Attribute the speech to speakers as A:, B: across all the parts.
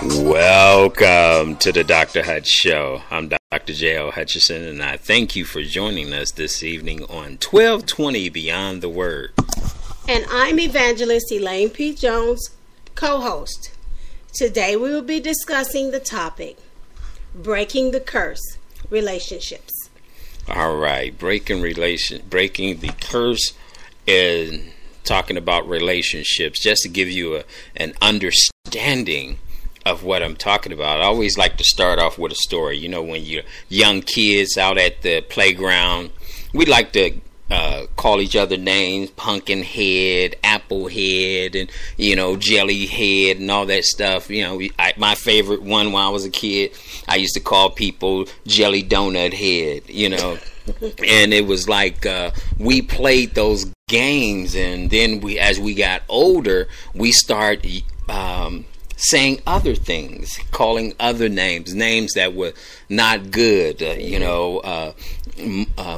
A: Welcome to the Dr. Hutch Show. I'm Dr. J.L. Hutchison, and I thank you for joining us this evening on 1220 Beyond the Word.
B: And I'm Evangelist Elaine P. Jones, co-host. Today we will be discussing the topic, Breaking the Curse, Relationships.
A: All right, breaking the curse and talking about relationships. Just to give you an understanding of what I'm talking about, I always like to start off with a story. You know, when you're young kids out at the playground, we like to call each other names: pumpkin head, apple head, and jelly head, and all that stuff. My favorite one when I was a kid, I used to call people jelly donut head. And it was like we played those games, and then as we got older, we start saying other things, calling other names that were not good,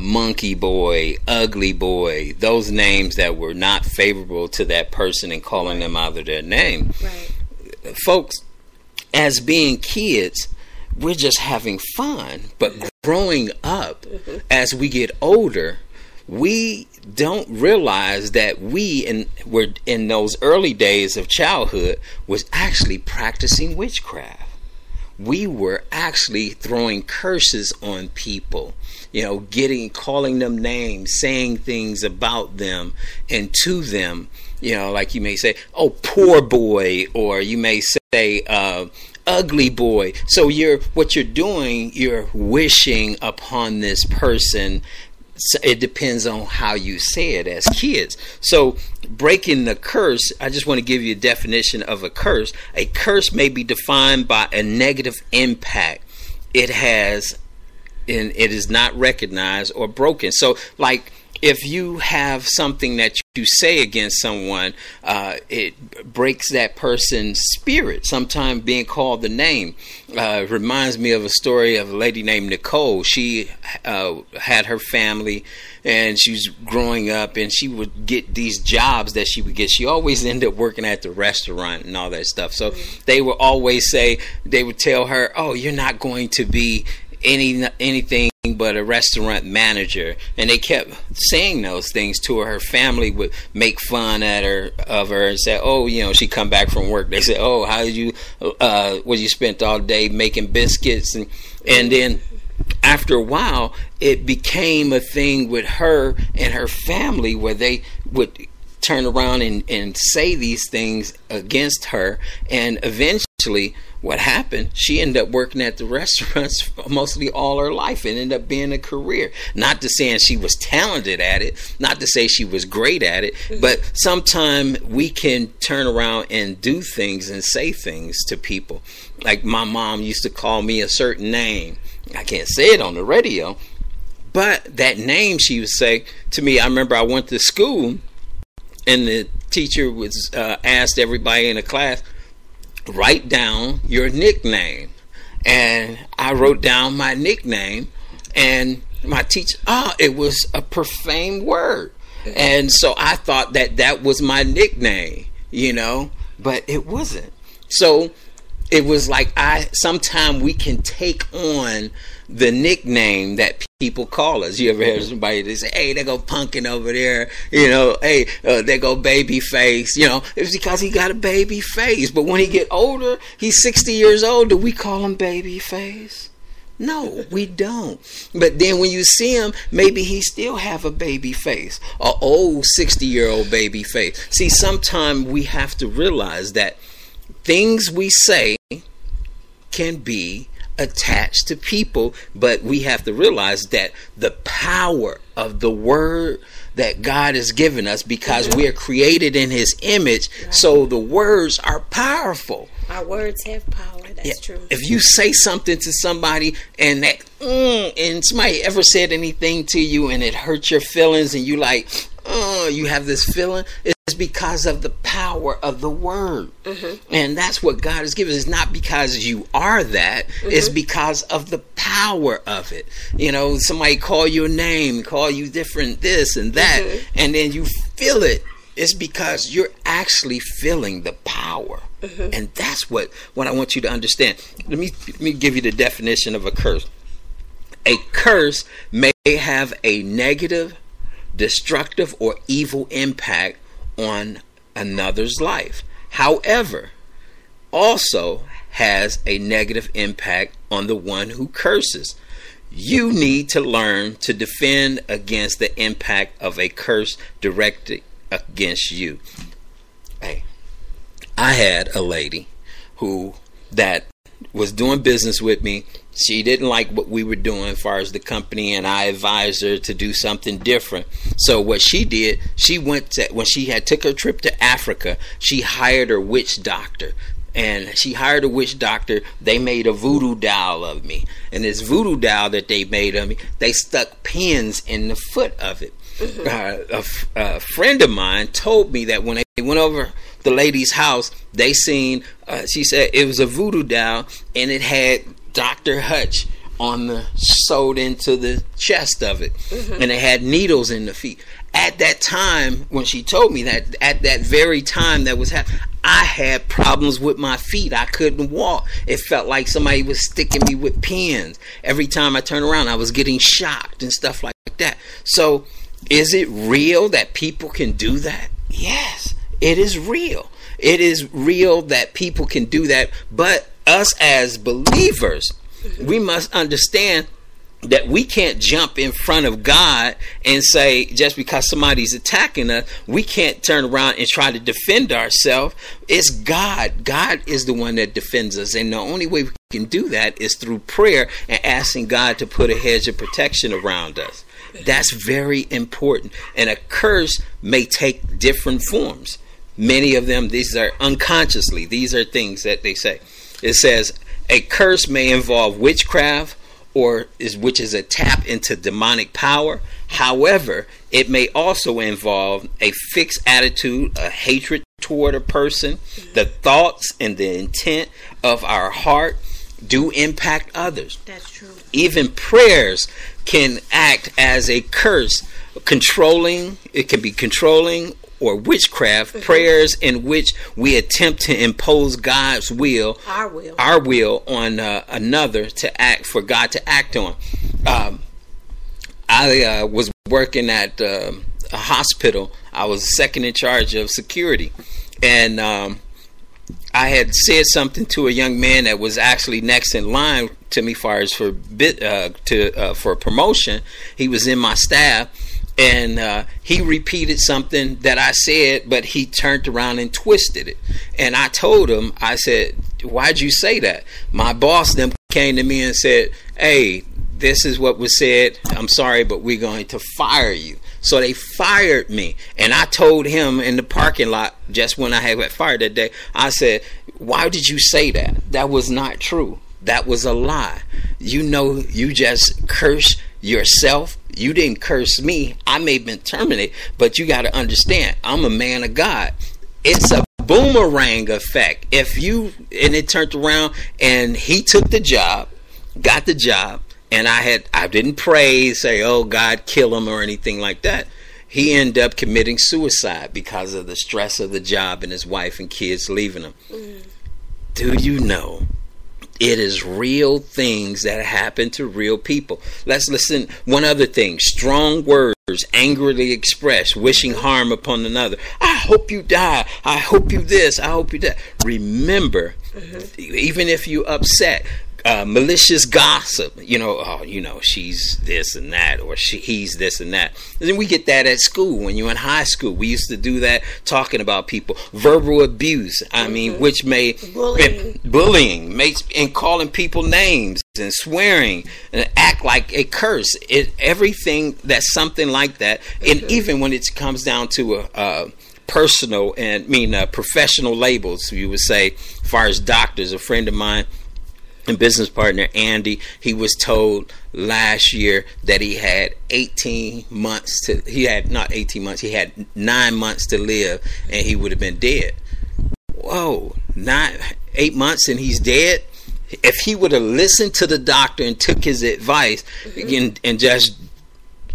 A: monkey boy, ugly boy, those names that were not favorable to that person, and calling them out of their name.
B: Right.
A: Folks, as being kids, we're just having fun, but growing up, as we get older, we don't realize that we were in those early days of childhood was actually practicing witchcraft. We were actually throwing curses on people, calling them names, saying things about them and to them. Like you may say, "Oh, poor boy," or you may say, "Ugly boy." So what you're doing, you're wishing upon this person. It depends on how you say it as kids. So breaking the curse, I just want to give you a definition of a curse. A curse may be defined by a negative impact it has, and it is not recognized or broken. So like if you have something that you say against someone, it breaks that person's spirit. Sometimes being called the name reminds me of a story of a lady named Nicole. She had her family, and she was growing up, and she would get these jobs that she would get. She always ended up working at the restaurant and all that stuff. So they would always they would tell her, "Oh, you're not going to be anything but a restaurant manager," and they kept saying those things to her. Her family would make fun of her and say, "Oh, she come back from work." They say, "Oh, how did you you spent all day making biscuits?" And then after a while, it became a thing with her and her family where they would turn around and say these things against her. And eventually what happened, she ended up working at the restaurants mostly all her life. It ended up being a career. Not to say she was talented at it, not to say she was great at it, but sometimes we can turn around and do things and say things to people. Like my mom used to call me a certain name. I can't say it on the radio, but that name she would say to me. I remember I went to school, and the teacher was asked everybody in the class, write down your nickname. And I wrote down my nickname, and my teacher, it was a profane word. And so I thought that was my nickname, but it wasn't. So it was like sometimes we can take on the nickname that people call us. You ever hear somebody that say, "Hey, they go Pumpkin over there," "Hey, they go baby face," it's because he got a baby face. But when he get older, he's 60 years old, do we call him baby face? No, we don't. But then when you see him, maybe he still have a baby face, an old 60-year-old baby face. See, sometimes we have to realize that things we say can be attached to people, but we have to realize that the power of the word that God has given us, because we are created in His image, so the words are powerful.
B: Our words have power. That's true.
A: If you say something to somebody and and somebody ever said anything to you and it hurt your feelings, and you you have this feeling, it's because of the power of the word. And that's what God has given. It's not because you are that. It's because of the power of it. Somebody call your name, call you different this and that, and then you feel it It's because you're actually feeling the power. And that's what I want you to understand. Let me give you the definition of a curse. A curse may have a negative, destructive, or evil impact on another's life. However, also has a negative impact on the one who curses. You need to learn to defend against the impact of a curse directed against you. Hey, I had a lady that was doing business with me. She didn't like what we were doing as far as the company, and I advised her to do something different. So what she did, when she had took her trip to Africa, she hired her witch doctor. And she hired a witch doctor. They made a voodoo doll of me. And this voodoo doll that they made of me, they stuck pins in the foot of it. A friend of mine told me that when they went over the lady's house, they seen, she said it was a voodoo doll, and it had Dr. Hutch sewed into the chest of it. And it had needles in the feet. At that time, when she told me that, at that very time that was happening, I had problems with my feet. I couldn't walk. It felt like somebody was sticking me with pins. Every time I turned around, I was getting shocked and stuff like that. So, is it real that people can do that? Yes, it is real. It is real that people can do that. But us as believers, we must understand that we can't jump in front of God and say, just because somebody's attacking us, we can't turn around and try to defend ourselves. It's God. God is the one that defends us. And the only way we can do that is through prayer and asking God to put a hedge of protection around us. That's very important. And a curse may take different forms. Many of them, these are unconsciously. These are things that they say. It says, a curse may involve witchcraft, which is a tap into demonic power. However, it may also involve a fixed attitude, a hatred toward a person. The thoughts and the intent of our heart do impact others.
B: That's true. Even
A: prayers can act as a curse, controlling. It can be controlling or witchcraft. Prayers in which we attempt to impose God's will, our will on another for God to act on. I was working at a hospital. I was second in charge of security, and I had said something to a young man that was actually next in line to me, for promotion. He was in my staff. And he repeated something that I said, but he turned around and twisted it. And I told him, I said, why'd you say that? My boss then came to me and said, hey, this is what was said. I'm sorry, but we're going to fire you. So they fired me. And I told him in the parking lot, just when I had got fired that day, I said, why did you say that? That was not true. That was a lie. You know, you just cursed yourself. You didn't curse me. I may have been terminated, but you got to understand, I'm a man of God. It's a boomerang effect. And it turned around, and he took the job, got the job, and I didn't pray, say, oh, God, kill him or anything like that. He ended up committing suicide because of the stress of the job and his wife and kids leaving him. Do you know? It is real things that happen to real people. Let's listen. One other thing. Strong words, angrily expressed, wishing harm upon another. I hope you die. I hope you this. I hope you that. Remember, even if you upset, malicious gossip, she's this and that, or he's this and that. And then we get that at school. When you're in high school, we used to do that, talking about people. Verbal abuse, which may bullying makes, and calling people names and swearing and act like a curse. Everything that's something like that. And even when it comes down to personal and professional labels, you would say, as far as doctors, a friend of mine and business partner Andy, he was told last year that he had 9 months to live, and he would have been dead. Whoa, 8 months and he's dead? If he would have listened to the doctor and took his advice and just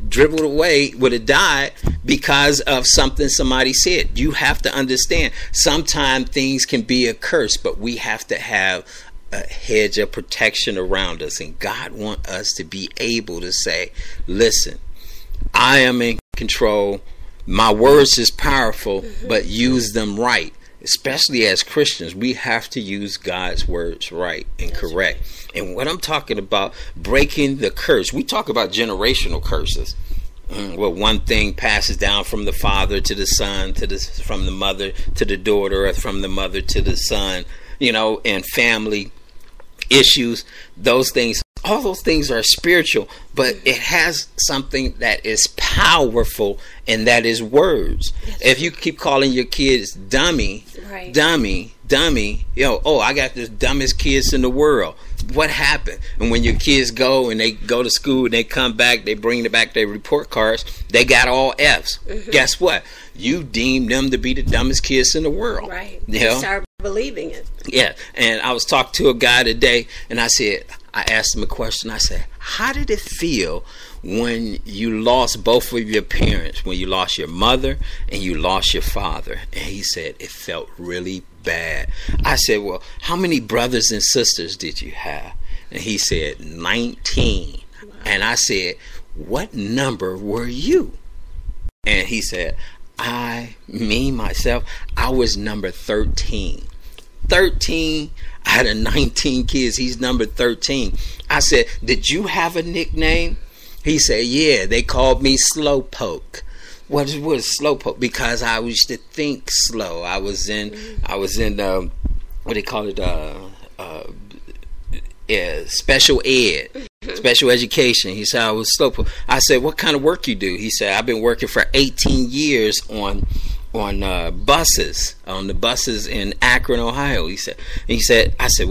A: dribbled away, would have died, because of something somebody said. You have to understand, sometimes things can be a curse, but we have to have a hedge of protection around us. And God wants us to be able to say, listen, I am in control. My words is powerful, but use them right. Especially as Christians, we have to use God's words right and correct. And what I'm talking about, breaking the curse, we talk about generational curses. Well, one thing passes down from the father to the son, from the mother to the daughter, or from the mother to the son, and family issues, those things. All those things are spiritual, but it has something that is powerful, and that is words. If you keep calling your kids dummy, dummy, I got the dumbest kids in the world. What happened? And when your kids go and they go to school and they come back, they bring back their report cards, they got all F's. Guess what? You deemed them to be the dumbest kids in the world.
B: Right. You start believing it.
A: Yeah. And I was talking to a guy today, and I asked him a question. I said, how did it feel when you lost both of your parents, when you lost your mother and you lost your father? And he said, it felt really bad. I said, well, how many brothers and sisters did you have? And he said, 19. Wow. And I said, what number were you? And he said, myself, I was number 13. 13 out of 19 kids, he's number 13. I said, did you have a nickname? He said, yeah, they called me Slowpoke. What is Slowpoke? Because I used to think slow. I was in what they call it, special ed, special education. He said, I was Slowpoke. I said, what kind of work you do? He said, I've been working for 18 years on buses, on the buses in Akron, Ohio. He said, I said,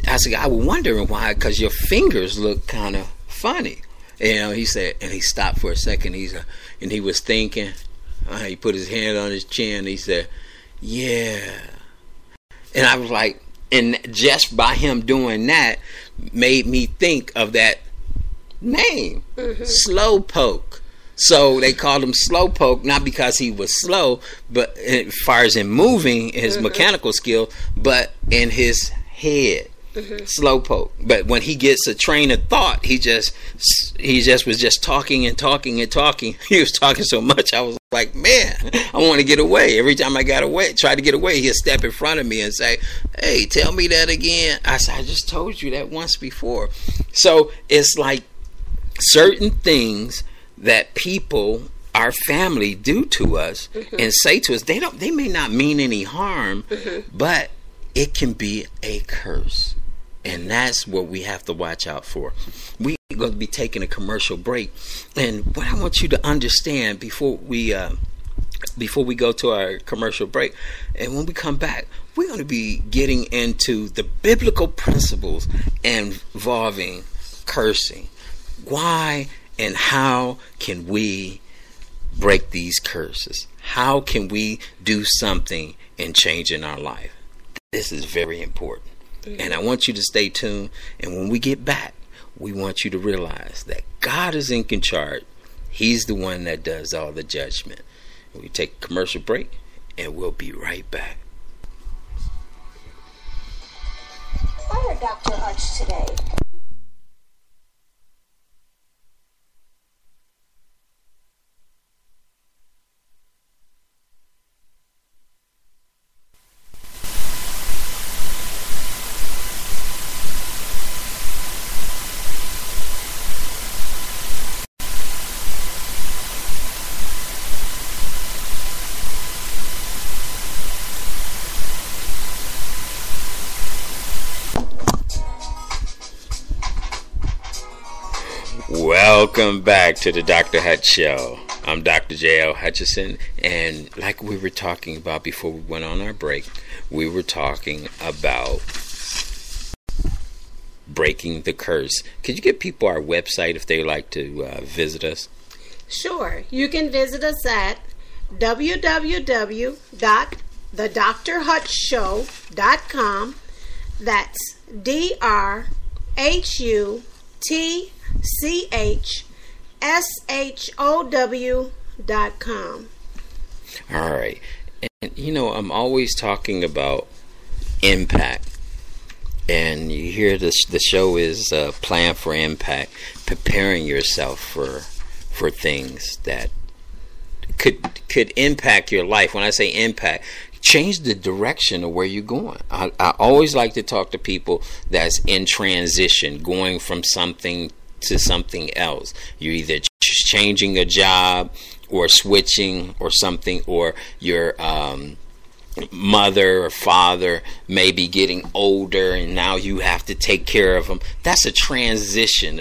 A: I was wondering why, because your fingers look kind of funny. He said, and he stopped for a second. And he was thinking. He put his hand on his chin. He said, yeah. And I was like, and just by him doing that made me think of that name, Slowpoke. So they called him Slowpoke, not because he was slow, but as far as in moving, his mechanical skill, but in his head, Slowpoke. But when he gets a train of thought, he just was just talking and talking and talking. He was talking so much, I was like, man, I want to get away. Every time I tried to get away, he'd step in front of me and say, hey, tell me that again. I said, I just told you that once before. So it's like certain things that people, our family, do to us and say to us, they may not mean any harm, but it can be a curse. And that's what we have to watch out for. We're going to be taking a commercial break. And what I want you to understand before we go to our commercial break, and when we come back, we're going to be getting into the biblical principles involving cursing. Why and how can we break these curses? How can we do something and change in our life? This is very important. And I want you to stay tuned. And when we get back, we want you to realize that God is in charge. He's the one that does all the judgment. We take a commercial break, and we'll be right back.
B: Why are Dr. Hutch today?
A: Welcome back to the Dr. Hutch Show. I'm Dr. J.L. Hutchison, and like we were talking about before we went on our break, we were talking about breaking the curse. Could you give people our website if they like to visit us?
B: Sure. You can visit us at www.thedrhutchshow.com. That's DRHUTCHSHOW.com. Relationalship.com.
A: All right. And I'm always talking about impact. And you hear this, the show is Plan for Impact, preparing yourself for things that could impact your life. When I say impact, change the direction of where you're going. I always like to talk to people that's in transition, going from something to something else. You're either changing a job or switching or something, or your mother or father may be getting older and now you have to take care of them. That's a transition,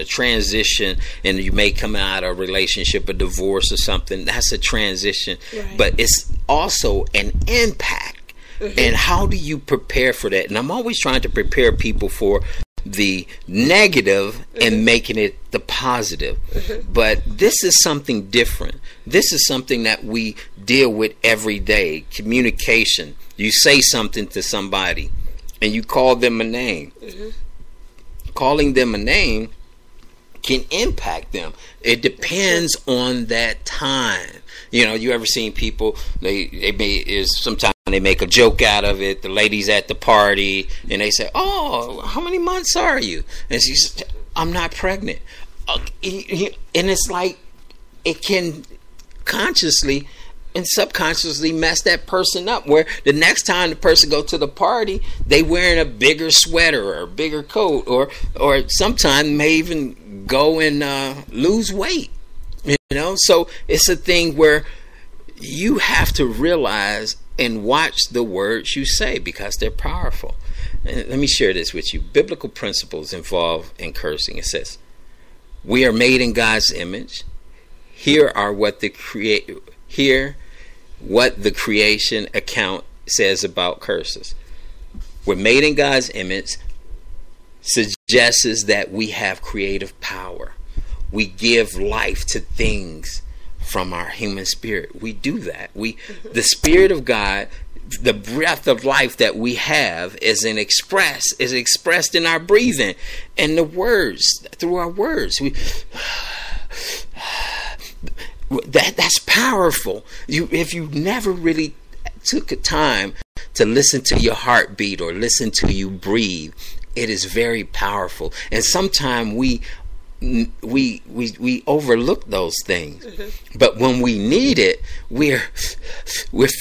A: and you may come out of a relationship, a divorce or something. That's a transition. Right. But it's also an impact. Mm-hmm. And how do you prepare for that? And I'm always trying to prepare people for the negative, mm-hmm. and making it the positive. Mm-hmm. But this is something different. This is something that we deal with every day. Communication. You say something to somebody and you call them a name. Mm-hmm. Calling them a name can impact them. It depends on that time. You ever seen people, sometimes they make a joke out of it. The lady's at the party and they say, "Oh, how many months are you?" And she says, "I'm not pregnant." And it's like it can consciously and subconsciously mess that person up, where the next time the person go to the party, they wearing a bigger sweater or a bigger coat, or sometimes may even go and lose weight. So it's a thing where you have to realize and watch the words you say, because they're powerful. And let me share this with you. Biblical principles involved in cursing. It says, we are made in God's image. Here what the creation account says about curses. We're made in God's image suggests that we have creative power. We give life to things from our human spirit. We do that. The Spirit of God, the breath of life that we have is expressed in our breathing and the words, through our words. That's powerful. If you never really took a time to listen to your heartbeat or listen to you breathe, it is very powerful. And sometimes we overlook those things. Mm-hmm. But when we need it, we're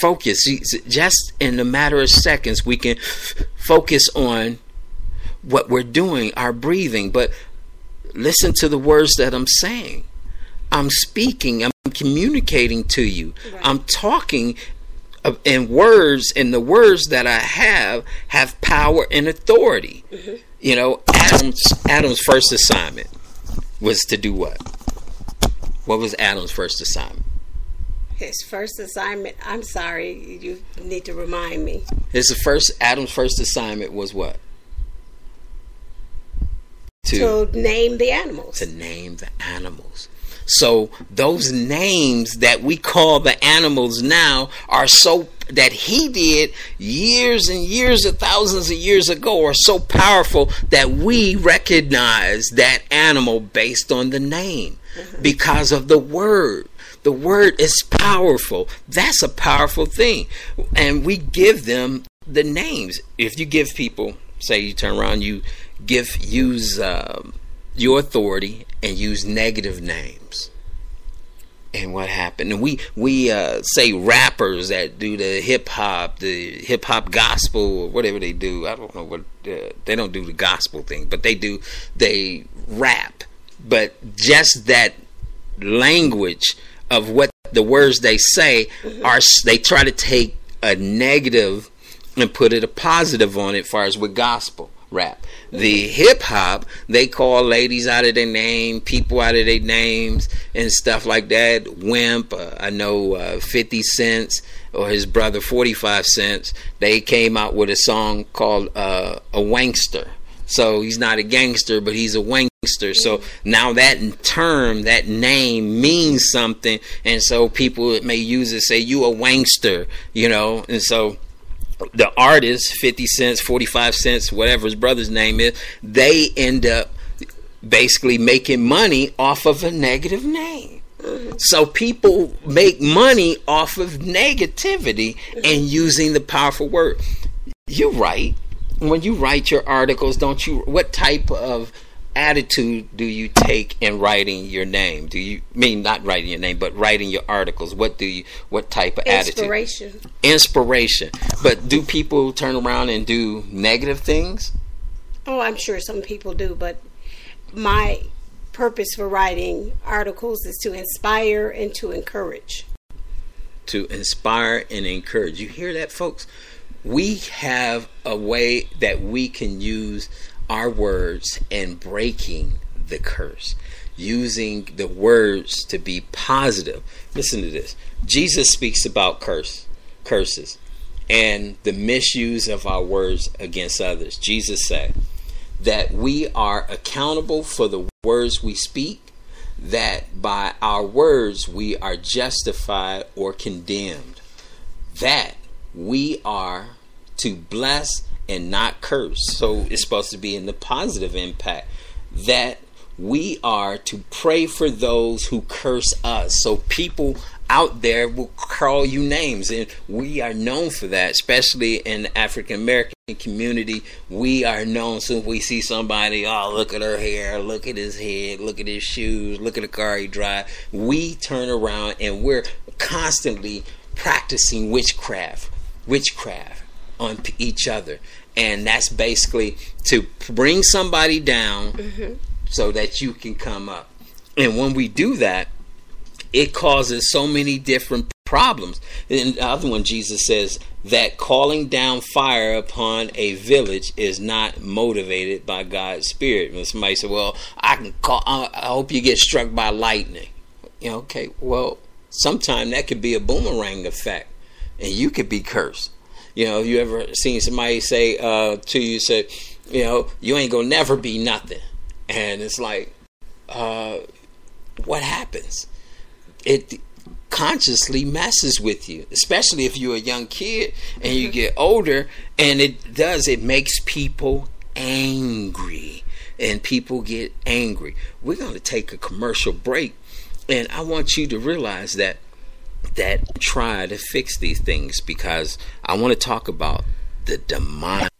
A: focused. Just in a matter of seconds, we can focus on what we're doing, our breathing. But listen to the words that I'm saying. I'm speaking. I'm communicating to you. Right. I'm talking in words, and the words that I have power and authority. Mm-hmm. Adam's first assignment was to do what? What was Adam's first assignment?
B: His first assignment, I'm sorry, you need to remind me.
A: Adam's first assignment was what?
B: To name the animals.
A: To name the animals. So those names that we call the animals now are so, that he did years and years of thousands of years ago, are so powerful that we recognize that animal based on the name. Mm-hmm. Because of the word. The word is powerful. That's a powerful thing. And we give them the names. If you give people, say you turn around, you use your authority and use negative names. And what happened? And we say rappers that do the hip hop gospel, or whatever they do. I don't know what they don't do the gospel thing, but they rap. But just that language of what the words they say are, they try to take a negative and put a positive on it, as far as with gospel rap. The hip hop, they call ladies out of their name, people out of their names and stuff like that. Wimp, I know 50 Cent or his brother 45 Cent, they came out with a song called a wankster. So he's not a gangster, but he's a wankster. So now that term, that name means something, and so people may use it, say you a wankster, and so the artist, 50 cents, 45 cents, whatever his brother's name is, they end up basically making money off of a negative name. So people make money off of negativity and using the powerful word. You're right. When you write your articles, what type of attitude do you take in writing your name? Do you mean not writing your name, but writing your articles? What type of attitude? Inspiration. But do people turn around and do negative things?
B: Oh, I'm sure some people do, but my purpose for writing articles is to inspire and to encourage.
A: To inspire and encourage. You hear that, folks? We have a way that we can use our words in breaking the curse, using the words to be positive. Listen to this. Jesus speaks about curses and the misuse of our words against others. Jesus said that we are accountable for the words we speak, that by our words we are justified or condemned, that we are to bless and not curse. So it's supposed to be in the positive impact, that we are to pray for those who curse us. So people out there will call you names, and we are known for that, especially in the African American community. We are known, so if we see somebody, oh, look at her hair, look at his head, look at his shoes, look at the car he drives, we turn around and we're constantly practicing witchcraft on each other. And that's basically to bring somebody down so that you can come up. And when we do that, it causes so many different problems. In the other one, Jesus says that calling down fire upon a village is not motivated by God's Spirit. When somebody says, well, I hope you get struck by lightning. You know, okay, well, sometimes that could be a boomerang effect, and you could be cursed. You know, you ever seen somebody say to you, say, you know, you ain't gonna never be nothing. And it's like, what happens? It consciously messes with you, especially if you're a young kid and you get older, and it makes people angry, and people get angry. We're going to take a commercial break, and I want you to realize that try to fix these things, because I want to talk about the demonic